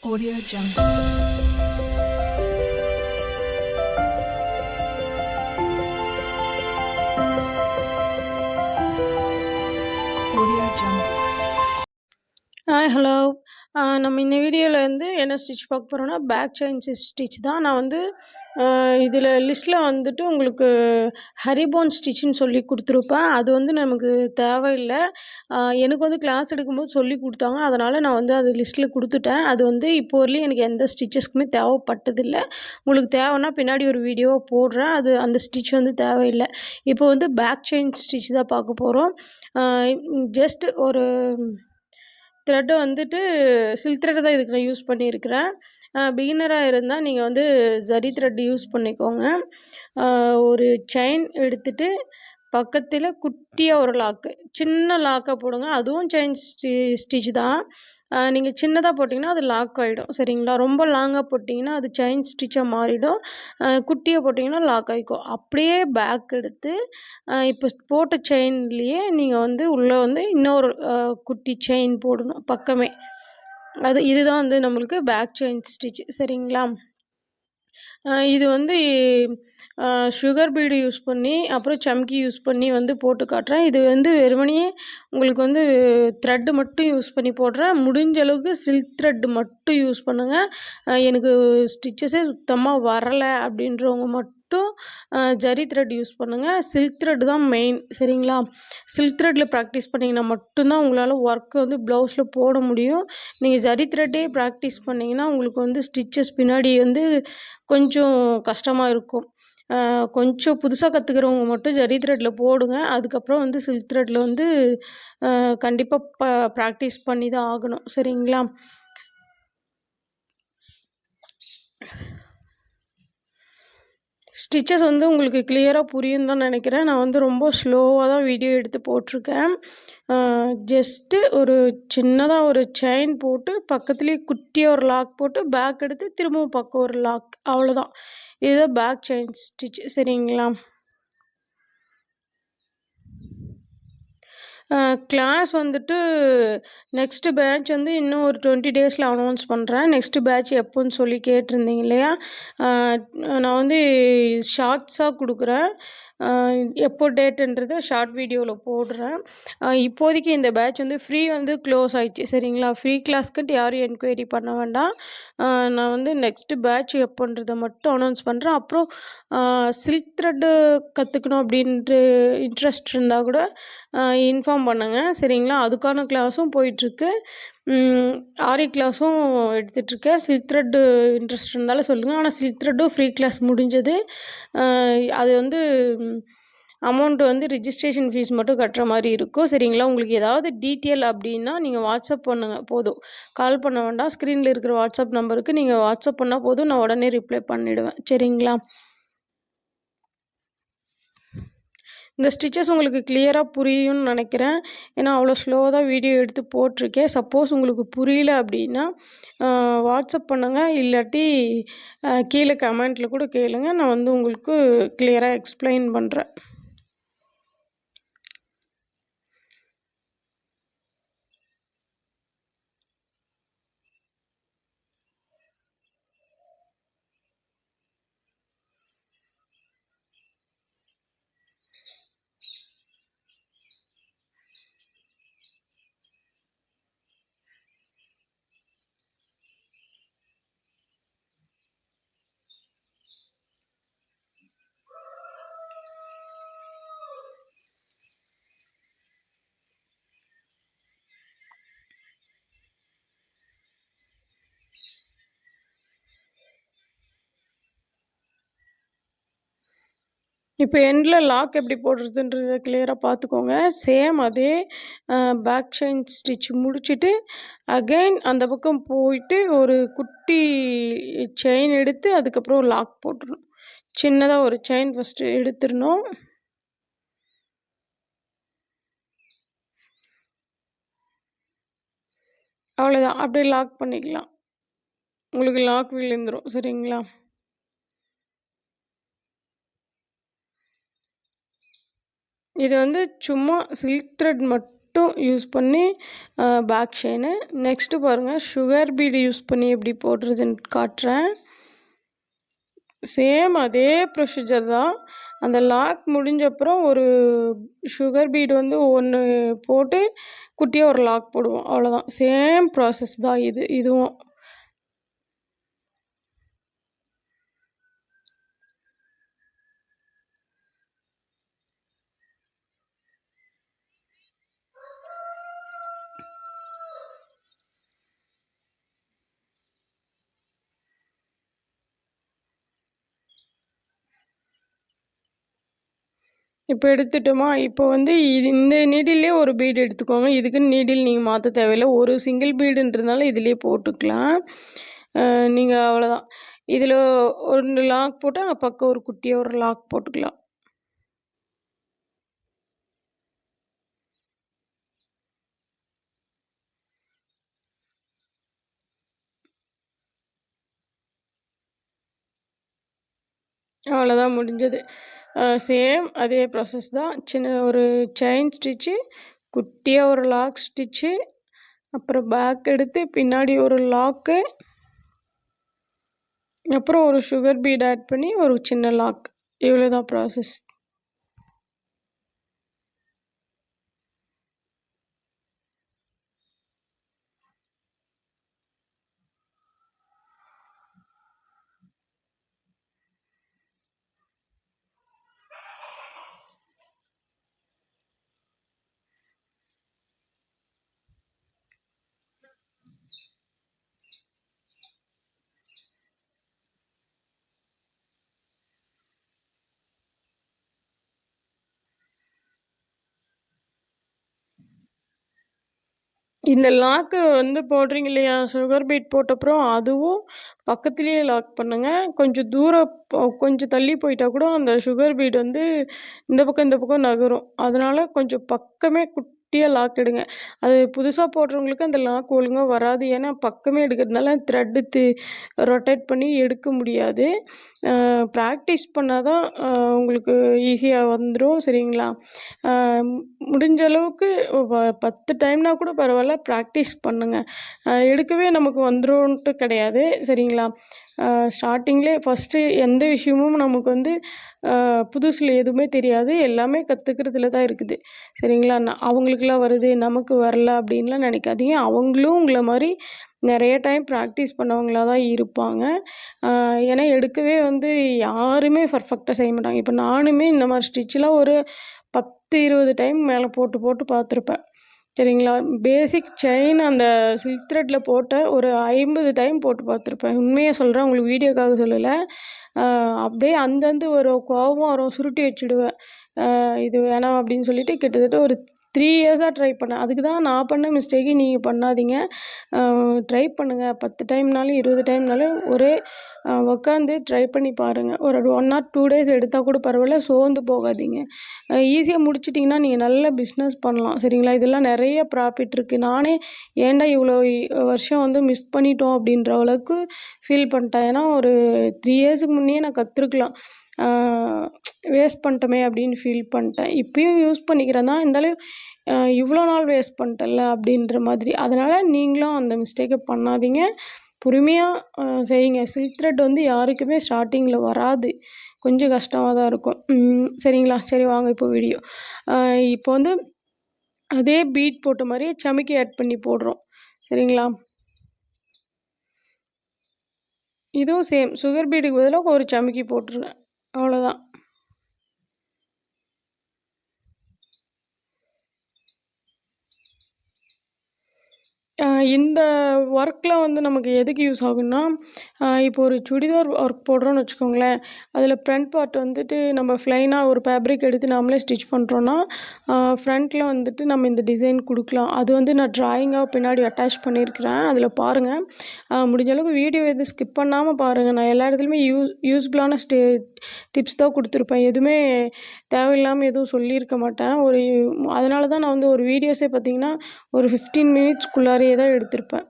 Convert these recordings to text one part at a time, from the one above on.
Audio Jungle. Audio Jungle. Hi hello. நம்ம இந்த வீடியோவில் வந்து என்ன ஸ்டிச் பார்க்க போகிறோன்னா பேக் செயின் ஸ்டிச் தான். நான் வந்து இதில் லிஸ்ட்டில் வந்துட்டு உங்களுக்கு ஹரிபோன் ஸ்டிச்சுன்னு சொல்லி கொடுத்துருப்பேன். அது வந்து நமக்கு தேவையில்லை. எனக்கு வந்து கிளாஸ் எடுக்கும்போது சொல்லி கொடுத்தாங்க, அதனால் நான் வந்து அது லிஸ்ட்டில் கொடுத்துட்டேன். அது வந்து இப்போ வரலையும் எனக்கு எந்த ஸ்டிச்சஸ்க்குமே தேவைப்பட்டதில்லை. உங்களுக்கு தேவைன்னா பின்னாடி ஒரு வீடியோவை போடுறேன். அது அந்த ஸ்டிச் வந்து தேவையில்லை. இப்போ வந்து பேக் செயின் ஸ்டிச் தான் பார்க்க போகிறோம். ஜஸ்ட் ஒரு த்ரெட்டு வந்துட்டு சில்க் த்ரெட்டு தான் இதுக்கு நான் யூஸ் பண்ணியிருக்கிறேன். பிகினராக இருந்தால் நீங்கள் வந்து ஜரி த்ரெட் யூஸ் பண்ணிக்கோங்க. ஒரு செயின் எடுத்துகிட்டு பக்கத்தில் குட்டியாக ஒரு லாக்கு, சின்ன லாக்காக போடுங்க. அதுவும் செயின் ஸ்டிச் தான். நீங்கள் சின்னதாக போட்டிங்கன்னா அது லாக் ஆகிடும், சரிங்களா? ரொம்ப லாங்காக போட்டிங்கன்னா அது செயின் ஸ்டிச்சாக மாறிடும். குட்டியாக போட்டிங்கன்னா லாக் ஆகிக்கும். அப்படியே பேக் எடுத்து இப்போ போட்ட செயின்லேயே நீங்கள் வந்து உள்ளே வந்து இன்னொரு குட்டி செயின் போடணும் பக்கமே. இதுதான் வந்து நம்மளுக்கு பேக் செயின் ஸ்டிச், சரிங்களா? இது வந்து சுகர் பீடு யூஸ் பண்ணி அப்புறம் சம்கி யூஸ் பண்ணி வந்து போட்டு காட்டுறேன். இது வந்து வெறுமனே உங்களுக்கு வந்து த்ரெட்டு மட்டும் யூஸ் பண்ணி போடுறேன். முடிஞ்ச அளவுக்கு சில்க் த்ரெட்டு மட்டும் யூஸ் பண்ணுங்கள். எனக்கு ஸ்டிச்சஸே சுத்தமாக வரலை அப்படின்றவங்க மட்டும் ஜரி த்ரெட் யூஸ் பண்ணுங்கள். சில்க் த்ரெட் தான் மெயின், சரிங்களா? சில்க் த்ரெட்டில் ப்ராக்டிஸ் பண்ணிங்கன்னா மட்டும்தான் உங்களால் ஒர்க்கு வந்து ப்ளவுஸில் போட முடியும். நீங்கள் ஜரி த்ரெட்டே ப்ராக்டிஸ் பண்ணிங்கன்னா உங்களுக்கு வந்து ஸ்டிச்சஸ் பின்னாடி வந்து கொஞ்சம் கஷ்டமாக இருக்கும். கொஞ்சம் புதுசாக கற்றுக்கிறவங்க மட்டும் ஜரி த்ரெட்டில் போடுங்க. அதுக்கப்புறம் வந்து சில்க் த்ரெட்டில் வந்து கண்டிப்பாக ப்ராக்டிஸ் பண்ணி தான் ஆகணும், சரிங்களா? ஸ்டிச்சஸ் வந்து உங்களுக்கு கிளியராக புரியும் தான் நினைக்கிறேன். நான் வந்து ரொம்ப ஸ்லோவாக தான் வீடியோ எடுத்து போட்டிருக்கேன். ஜஸ்ட்டு ஒரு சின்னதாக ஒரு செயின் போட்டு பக்கத்துலேயே குட்டியாக ஒரு லாக் போட்டு பேக் எடுத்து திரும்பவும் பக்கம் ஒரு லாக், அவ்வளோதான். இதுதான் பேக் செயின் ஸ்டிச், சரிங்களா? கிளாஸ் வந்துட்டு நெக்ஸ்ட்டு பேட்ச் வந்து இன்னும் ஒரு 20 டேஸில் அனௌன்ஸ் பண்ணுறேன். நெக்ஸ்ட்டு பேட்ச் எப்போன்னு சொல்லி கேட்டிருந்தீங்க இல்லையா? நான் வந்து ஷார்ட்ஸாக கொடுக்குறேன். எப்போ டேட்டுன்றதை ஷார்ட் வீடியோவில் போடுறேன். இப்போதைக்கு இந்த பேட்ச் வந்து ஃப்ரீ வந்து க்ளோஸ் ஆயிடுச்சு, சரிங்களா? ஃப்ரீ கிளாஸ்க்குன்ட்டு யாரும் என்கொயரி பண்ண வேண்டாம். நான் வந்து நெக்ஸ்ட்டு பேட்ச் எப்போன்றதை மட்டும் அனௌன்ஸ் பண்ணுறேன். அப்புறம் சில்க் த்ரெட்டு கற்றுக்கணும் அப்படின்ட்டு இன்ட்ரெஸ்ட் இருந்தால் கூட இன்ஃபார்ம் பண்ணுங்கள், சரிங்களா? அதுக்கான கிளாஸும் போயிட்டுருக்கு. ஆரி கிளாஸும் எடுத்துகிட்ருக்கேன். சில்க் த்ரெட்டு இன்ட்ரெஸ்ட் இருந்தாலும் சொல்லுங்கள். ஆனால் சில்க் த்ரெட்டும் ஃப்ரீ கிளாஸ் முடிஞ்சது. அது வந்து அமௌண்ட் வந்து ரிஜிஸ்ட்ரேஷன் ஃபீஸ் மட்டும் கட்டுற மாதிரி இருக்கும், சரிங்களா? உங்களுக்கு ஏதாவது டீட்டெயில் அப்படின்னா நீங்கள் வாட்ஸ்அப் பண்ணுங்கள் போதும். கால் பண்ண வேண்டாம். ஸ்க்ரீனில் இருக்கிற வாட்ஸ்அப் நம்பருக்கு நீங்கள் வாட்ஸ்அப் பண்ணால் போதும், நான் உடனே ரிப்ளை பண்ணிவிடுவேன், சரிங்களா? இந்த ஸ்டிச்சஸ் உங்களுக்கு கிளியராக புரியும்னு நினைக்கிறேன். ஏன்னா அவ்வளோ ஸ்லோவாக தான் வீடியோ எடுத்து போட்டிருக்கேன். சப்போஸ் உங்களுக்கு புரியல அப்படின்னா வாட்ஸ்அப் பண்ணுங்கள், இல்லாட்டி கீழே கமெண்ட்டில் கூட கேளுங்க. நான் வந்து உங்களுக்கு கிளியராக எக்ஸ்பிளைன் பண்ணுறேன். இப்போ எண்டில் லாக் எப்படி போடுறதுன்றத கிளியராக பார்த்துக்கோங்க. சேம் அதே பேக் செயின் ஸ்டிச் முடிச்சுட்டு அகைன் அந்த பக்கம் போயிட்டு ஒரு குட்டி செயின் எடுத்து அதுக்கப்புறம் லாக் போட்டுடணும். சின்னதாக ஒரு செயின் ஃபஸ்ட்டு எடுத்துடணும். அவ்வளோதான். அப்படியே லாக் பண்ணிக்கலாம். உங்களுக்கு லாக் விழுந்துடும், சரிங்களா? இது வந்து சும்மா சில்க் த்ரெட் மட்டும் மட்டும் யூஸ் பண்ணி பேக் செயினு. நெக்ஸ்ட்டு பாருங்கள், சுகர் பீடு யூஸ் பண்ணி எப்படி போடுறதுன்னு காட்டுறேன். சேம் அதே ப்ரொசீஜர் தான். அந்த லாக் முடிஞ்சப்புறம் ஒரு சுகர் பீடு வந்து ஒன்று போட்டு குட்டியாக ஒரு லாக் போடுவோம், அவ்வளோதான். சேம் ப்ராசஸ் தான் இதுவும். இப்போ எடுத்துட்டோமா, இப்போ வந்து இந்த நீடில்லே ஒரு பீடு எடுத்துக்கோங்க. இதுக்குன்னு நீடில் நீங்கள் மாற்ற தேவையில்லை. ஒரு சிங்கிள் பீடுன்றதுனால இதிலேயே போட்டுக்கலாம். நீங்கள் அவ்வளோதான். இதில் ஒரு லாக் போட்டு அங்கே பக்கம் ஒரு குட்டியாக ஒரு லாக் போட்டுக்கலாம். அவ்வளோதான், முடிஞ்சது. சேம் அதே ப்ராசஸ் தான். சின்ன ஒரு செயின் ஸ்டிச்சு, குட்டியாக ஒரு லாக் ஸ்டிச்சு, அப்புறம் பேக் எடுத்து பின்னாடி ஒரு லாக்கு, அப்புறம் ஒரு சுகர் பீட் ஆட் பண்ணி ஒரு சின்ன லாக். இவ்வளோ தான் ப்ராசஸ். இந்த லாக்கு வந்து போடுறீங்க இல்லையா, சுகர் பீட் போட்டப்புறம் அதுவும் பக்கத்துலேயே லாக் பண்ணுங்கள். கொஞ்சம் தூரம் கொஞ்சம் தள்ளி போயிட்டால் கூட அந்த சுகர் பீட் வந்து இந்த பக்கம் நகரும். அதனால் கொஞ்சம் பக்கமே குட்டியாக லாக் எடுங்க. அது புதுசாக போடுறவங்களுக்கு அந்த லாக் ஒழுங்காக வராது. ஏன்னா பக்கமே எடுக்கிறதுனால த்ரெட்டு ரொட்டேட் பண்ணி எடுக்க முடியாது. ப்ராக்டிஸ் பண்ணால் தான் உங்களுக்கு ஈஸியாக வந்துடும். சரிங்களா? முடிஞ்ச அளவுக்கு 10 டைம்னா கூட பரவாயில்ல, ப்ராக்டிஸ் பண்ணுங்கள். எடுக்கவே நமக்கு வந்துரும்ன்ட்டு கிடையாது. சரிங்களா? ஸ்டார்டிங்லேயே ஃபஸ்ட்டு எந்த விஷயமும் நமக்கு வந்து புதுசில் எதுவுமே தெரியாது. எல்லாமே கற்றுக்கிறதுல தான் இருக்குது. சரிங்களா? அவங்களுக்குலாம் வருது, நமக்கு வரல அப்படின்லாம் நினைக்காதீங்க. அவங்களும் உங்களை மாதிரி நிறைய டைம் ப்ராக்டிஸ் பண்ணவங்களா தான் இருப்பாங்க. ஏன்னா எடுக்கவே வந்து யாருமே பர்ஃபெக்டாக செய்ய மாட்டாங்க. இப்போ நானுமே இந்த மாதிரி ஸ்டிச்செலாம் ஒரு 10, 20 டைம் மேலே போட்டு போட்டு பார்த்துருப்பேன். சரிங்களா? பேசிக் செயின் அந்த சில்க் த்ரெட்டில் போட்ட ஒரு 50 டைம் போட்டு பார்த்துருப்பேன். உண்மையாக சொல்கிறேன், உங்களுக்கு வீடியோக்காக சொல்லலை. அப்படியே அந்தந்து ஒரு கோபம் வரும், சுருட்டி வச்சுடுவேன். இது வேணாம் அப்படின்னு சொல்லிட்டு கிட்டத்தட்ட ஒரு 3 இயர்ஸாக ட்ரை பண்ணேன். அதுக்கு தான் நான் பண்ண மிஸ்டேக்கை நீங்கள் பண்ணாதீங்க. ட்ரை பண்ணுங்கள். 10 டைம்னாலும் 20 டைம்னாலும் ஒரே உட்காந்து ட்ரை பண்ணி பாருங்கள். ஒரு 1 or 2 டேஸ் எடுத்தால் கூட பரவாயில்ல, சோர்ந்து போகாதீங்க. ஈஸியாக முடிச்சிட்டிங்கன்னா நீங்கள் நல்ல பிஸ்னஸ் பண்ணலாம். சரிங்களா? இதெல்லாம் நிறைய ப்ராஃபிட் இருக்குது. நானே ஏன்டா இவ்வளோ வருஷம் வந்து மிஸ் பண்ணிட்டோம் அப்படின்ற அளவுக்கு ஃபீல் பண்ணிட்டேன். ஏன்னா ஒரு 3 இயர்ஸுக்கு முன்னே நான் கற்றுருக்கலாம். வேஸ்ட் பண்ணிட்டோமே அப்படின்னு ஃபீல் பண்ணிட்டேன். இப்பயும் யூஸ் பண்ணிக்கிறேன் தான், இருந்தாலும் இவ்வளோ நாள் வேஸ்ட் பண்ணிட்டேன்ல அப்படின்ற மாதிரி. அதனால் நீங்களும் அந்த மிஸ்டேக்கை பண்ணாதீங்க. பொறுமையாக செய்யுங்க. சில்க் த்ரெட் வந்து யாருக்குமே ஸ்டார்டிங்கில் வராது. கொஞ்சம் கஷ்டமாக தான் இருக்கும். சரிங்களா? சரி வாங்க இப்போ வீடியோ. இப்போ வந்து அதே பீட் போட்ட மாதிரியே சமிக்கி ஆட் பண்ணி போடுறோம். சரிங்களா? இதுவும் சேம். சுகர் பீடுக்கு பதிலாக ஒரு சமிக்கி போட்டுருங்க, அவ்வளோதான். இந்த ஒர்க்லாம் வந்து நமக்கு எதுக்கு யூஸ் ஆகும்னா, இப்போ ஒரு சுடிதார் ஒர்க் போடுறோம்னு வச்சுக்கோங்களேன். அதில் ஃப்ரண்ட் பார்ட் வந்துட்டு நம்ம ப்ளைனாக ஒரு ஃபேப்ரிக் எடுத்து நாமளே ஸ்டிச் பண்ணுறோன்னா, ஃப்ரண்ட்டில் வந்துட்டு நம்ம இந்த டிசைன் கொடுக்கலாம். அது வந்து நான் ட்ராயிங்காக பின்னாடி அட்டாச் பண்ணியிருக்கிறேன். அதில் பாருங்கள். முடிஞ்ச அளவுக்கு வீடியோ எதுவும் ஸ்கிப் பண்ணாமல் பாருங்கள். நான் எல்லா இடத்துலையுமே யூஸ்ஃபுல்லான டிப்ஸ் தான் கொடுத்துருப்பேன். எதுவுமே தேவையில்லாமல் எதுவும் சொல்லியிருக்க மாட்டேன். அதனால தான் நான் வந்து ஒரு வீடியோஸே பார்த்திங்கன்னா ஒரு 15 மினிட்ஸ்க்குள்ளாரையே தான் எடுத்திருப்பேன்.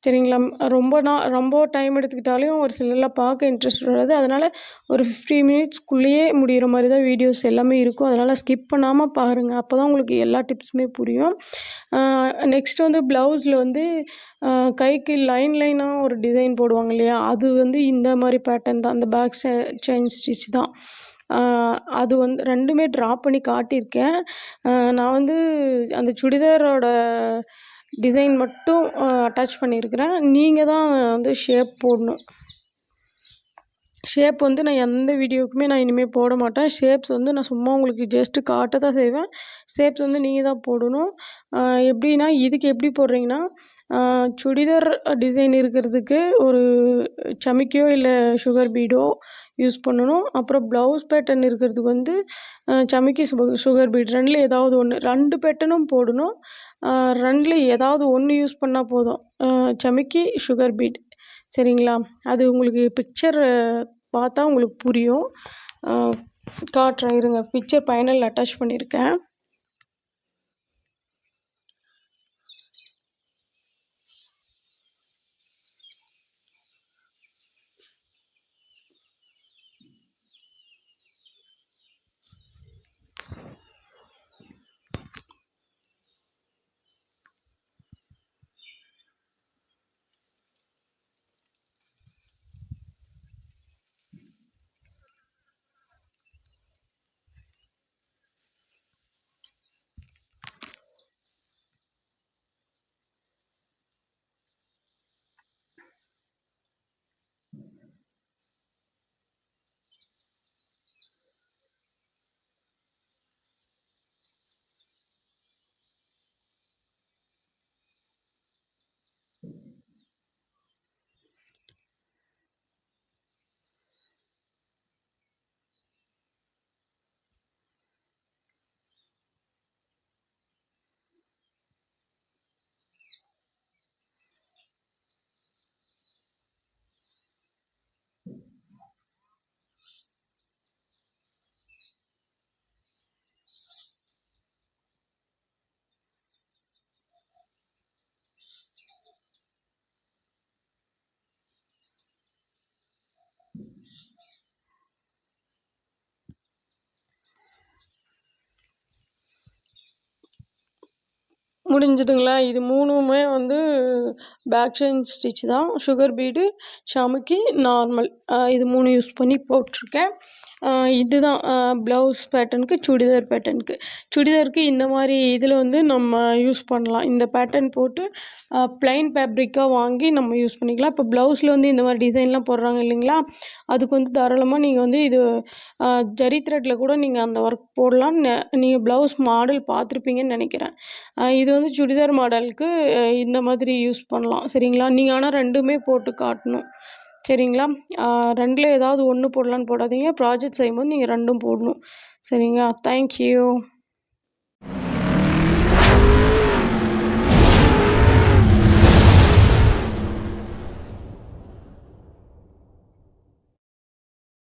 சரிங்களா? ரொம்ப டைம் எடுத்துக்கிட்டாலும் ஒரு சிலர்லாம் பார்க்க இன்ட்ரெஸ்ட் வராது. அதனால் ஒரு 50 மினிட்ஸ்க்குள்ளேயே முடிகிற மாதிரி தான் வீடியோஸ் எல்லாமே இருக்கும். அதனால் ஸ்கிப் பண்ணாமல் பாருங்கள். அப்போ தான் உங்களுக்கு எல்லா டிப்ஸுமே புரியும். நெக்ஸ்ட் வந்து ப்ளவுஸில் வந்து கைக்கு லைனாக ஒரு டிசைன் போடுவாங்க இல்லையா? அது வந்து இந்த மாதிரி பேட்டர்ன் தான். அந்த பேக் செயின் ஸ்டிச் தான். அது வந்து 2மே ட்ரா பண்ணி காட்டியிருக்கேன். நான் வந்து அந்த சுடிதாரோட டிசைன் மட்டும் அட்டாச் பண்ணியிருக்கிறேன். நீங்கள் தான் வந்து ஷேப் போடணும். ஷேப் வந்து நான் எந்த வீடியோவுக்குமே நான் இனிமேல் போட மாட்டேன். ஷேப்ஸ் வந்து நான் சும்மா உங்களுக்கு ஜஸ்ட்டு காட்ட தான் செய்வேன். ஷேப்ஸ் வந்து நீங்கள் தான் போடணும். எப்படின்னா இதுக்கு எப்படி போடுறீங்கன்னா, சுடிதார் டிசைன் இருக்கிறதுக்கு ஒரு சமிக்கியோ இல்லை சுகர் பீடோ யூஸ் பண்ணணும். அப்புறம் ப்ளவுஸ் பேட்டர்ன் இருக்கிறதுக்கு வந்து சமிக்கி சுகர் பீட் 2ல ஏதாவது ஒன்று. 2 பேட்டர்னும் போடணும். 2ல ஏதாவது ஒன்று யூஸ் பண்ணால் போதும். சமிக்கி, சுகர் பீட் சரிங்களா? அது உங்களுக்கு பிக்சர் பார்த்தா உங்களுக்கு புரியும். காட்டுறேன் இருங்க. பிக்சர் ஃபைனல் அட்டாச் பண்ணியிருக்கேன். முடிஞ்சுதுங்களா? இது 3மே வந்து பேக் செயின் ஸ்டிச் தான். சுகர் பீடு, சமிக்கி, நார்மல் இது 3 யூஸ் பண்ணி போட்டிருக்கேன். இதுதான் ப்ளவுஸ் பேட்டர்னுக்கு, சுடிதார் பேட்டர்னுக்கு. சுடிதாருக்கு இந்த மாதிரி இதில் வந்து நம்ம யூஸ் பண்ணலாம். இந்த பேட்டர்ன் போட்டு ப்ளைன் ஃபேப்ரிக்காக வாங்கி நம்ம யூஸ் பண்ணிக்கலாம். இப்போ ப்ளவுஸில் வந்து இந்த மாதிரி டிசைன்லாம் போடுறாங்க இல்லைங்களா? அதுக்கு வந்து தாராளமாக நீங்கள் வந்து இது ஜரி த்ரெட்டில் கூட நீங்கள் அந்த ஒர்க் போடலாம். நீங்கள் ப்ளவுஸ் மாடல் பார்த்துருப்பீங்கன்னு நினைக்கிறேன். இது வந்து சுடிதார் மாடலுக்கு இந்த மாதிரி யூஸ் பண்ணலாம். சரிங்களா? நீங்கள் ஆனால் 2மே போட்டு காட்டணும். சரிங்களா? 2ல ஏதாவது ஒன்று போடலான்னு போடாதீங்க. ப்ராஜெக்ட் செய்யும்போது நீங்கள் 2ம் போடணும். சரிங்களா? Thank you.